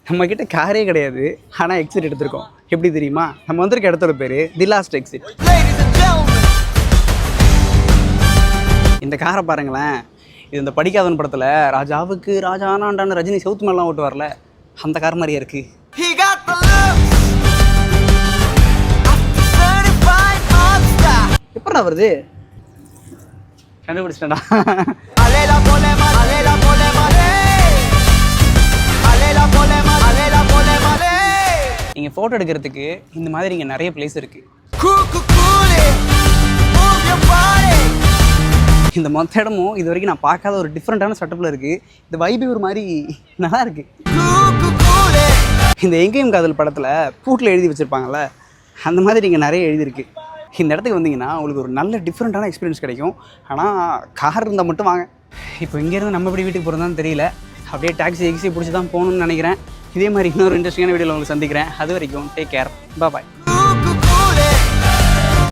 நம்மக்கிட்ட காரே கிடையாது, ஆனால் எக்ஸிட் எடுத்திருக்கோம். எப்படி தெரியுமா? நம்ம வந்திருக்க இடத்தோட பேர் தி லாஸ்ட் எக்ஸிட். இந்த காரை பாருங்களேன். இது இந்த படிக்காதவன் படத்தில் ராஜாவுக்கு ராஜானாண்டான ரஜினி சவுத் மேலாம் ஓட்டு வரல, அந்த கார் மாதிரியே இருக்கு. எப்படா வருது? கண்டுபிடிச்சிட்டா. நீங்கள் ஃபோட்டோ எடுக்கிறதுக்கு இந்த மாதிரி இங்கே நிறைய பிளேஸ் இருக்குது. இந்த மொத்த இடமும் இது வரைக்கும் நான் பார்க்காத ஒரு டிஃப்ரெண்ட்டான செட்டப்பில் இருக்குது. இந்த வைபே ஒரு மாதிரி நல்லா இருக்குது. இந்த எங்கேயும் காதல் படத்தில் பூட்டில் எழுதி வச்சுருப்பாங்கள்ல, அந்த மாதிரி இங்கே நிறைய எழுதியிருக்கு. இந்த இடத்துக்கு வந்தீங்கன்னா உங்களுக்கு ஒரு நல்ல டிஃப்ரெண்ட்டான எக்ஸ்பீரியன்ஸ் கிடைக்கும். ஆனால் கார் இருந்தால் மட்டும் வாங்க. இப்போ இங்கேருந்து நம்ம எப்படி வீட்டுக்கு போகிறதான்னு தெரியல. அப்படியே டாக்ஸி பிடிச்சி தான் போகணுன்னு நினைக்கிறேன். இதே மாதிரி இன்னொரு இன்ட்ரெஸ்டிங்கான வீடியோவில் உங்களுக்கு சந்திக்கிறேன். அது வரைக்கும் டேக் கேர், பாய்.